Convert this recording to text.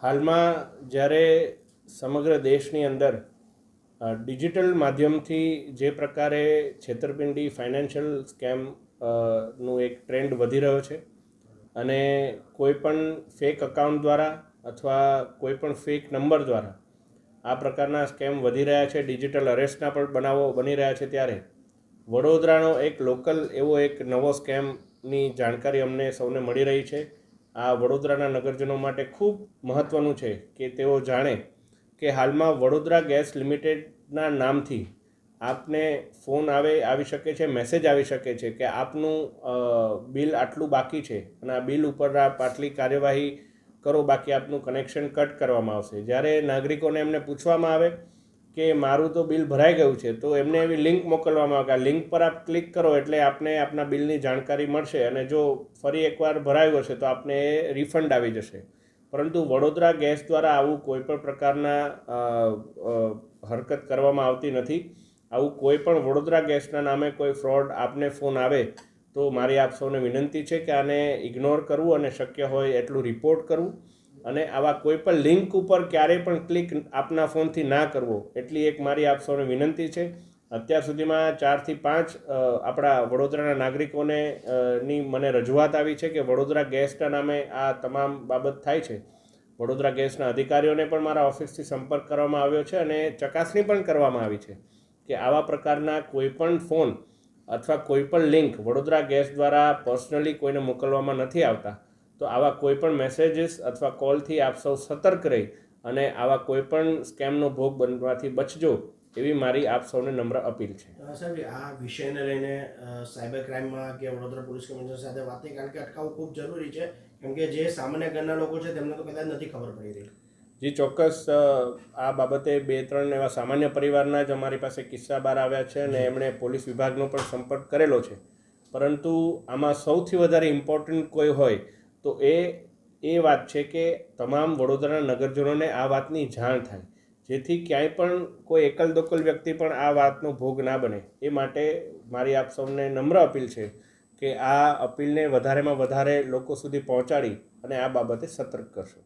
હાલમાં જ્યારે સમગ્ર દેશની અંદર ડિજિટલ માધ્યમથી જે પ્રકારે છેતરપિંડી ફાઇનાન્શિયલ સ્કેમ નું એક ટ્રેન્ડ વધી રહ્યો છે અને કોઈપણ ફેક અકાઉન્ટ દ્વારા અથવા કોઈપણ ફેક નંબર દ્વારા આ પ્રકારના સ્કેમ વધી રહ્યા છે, ડિજિટલ અરેસ્ટના પણ બનાવો બની રહ્યા છે, ત્યારે વડોદરાનો એક લોકલ એવો એક નવો સ્કેમની જાણકારી અમને સૌને મળી રહી છે. આ વડોદરાના નગરજનો માટે ખૂબ મહત્ત્વનું છે કે તેઓ જાણે કે હાલમાં વડોદરા ગેસ લિમિટેડના નામથી આપને ફોન આવી શકે છે, મેસેજ આવી શકે છે કે આપનું બિલ આટલું બાકી છે અને આ બિલ ઉપર આપ આટલી કાર્યવાહી કરો, બાકી આપનું કનેક્શન કટ કરવામાં આવશે. જ્યારે નાગરિકોને એમને પૂછવામાં આવે કે મારું તો બિલ ભરાઈ ગયું છે, તો એમને એવી લિંક મોકલવામાં આવે કે આ લિંક પર આપ ક્લિક કરો એટલે આપને આપના બિલની જાણકારી મળશે અને જો ફરી એકવાર ભરાયું હશે તો આપને એ રિફંડ આવી જશે. પરંતુ વડોદરા ગેસ દ્વારા આવું કોઈપણ પ્રકારના હરકત કરવામાં આવતી નથી. આવું કોઈ પણ વડોદરા ગેસના નામે કોઈ ફ્રોડ આપને ફોન આવે તો મારી આપ સૌને વિનંતી છે કે આને ઇગ્નોર કરવું અને શક્ય હોય એટલું રિપોર્ટ કરવું અને આવા કોઈ પણ લિંક ઉપર ક્યારેય પણ ક્લિક આપના ફોનથી ના કરવો એટલી એક મારી આપ સૌને વિનંતી છે. અત્યાર સુધીમાં 4 થી 5 આપણા વડોદરાના નાગરિકોને ની મને રજૂઆત આવી છે કે વડોદરા ગેસના નામે આ તમામ બાબત થાય છે. વડોદરા ગેસના અધિકારીઓને પણ મારા ઓફિસથી સંપર્ક કરવામાં આવ્યો છે અને ચકાસણી પણ કરવામાં આવી છે કે આવા પ્રકારના કોઈપણ ફોન અથવા કોઈપણ લિંક વડોદરા ગેસ દ્વારા પર્સનલી કોઈને મોકલવામાં નથી આવતા. તો આવા કોઈપણ મેસેજીસ અથવા કોલથી આપ સૌ સતર્ક રહી અને આવા કોઈપણ સ્કેમનો ભોગ બનવાથી બચજો એવી મારી આપ સૌને નમ્ર અપીલ છે. સાહેબ, આ વિષયને લઈને સાયબર ક્રાઇમમાં કે વડોદરા પોલીસ કમિશનર સાથે વાત થઈ, કારણ કે અટકાવવું ખૂબ જરૂરી છે, કેમ કે જે સામાન્ય ઘરના લોકો છે તેમને તો કદાચ નથી ખબર પડી રહી. જી ચોક્કસ, આ બાબતે 2-3 એવા સામાન્ય પરિવારના જ અમારી પાસે કિસ્સા બહાર આવ્યા છે અને એમણે પોલીસ વિભાગનો પણ સંપર્ક કરેલો છે. પરંતુ આમાં સૌથી વધારે ઇમ્પોર્ટન્ટ કોઈ હોય તો એ વાત છે કે તમામ વડોદરાના નગરજનોને આ વાતની જાણ થાય, જેથી ક્યાંય પણ કોઈ એકલ દોકલ વ્યક્તિ પણ આ વાતનો ભોગ ના બને. એ માટે મારી આપ સૌને નમ્ર અપીલ છે કે આ અપીલને વધારેમાં વધારે લોકો સુધી પહોંચાડી અને આ બાબતે સતર્ક કરશો.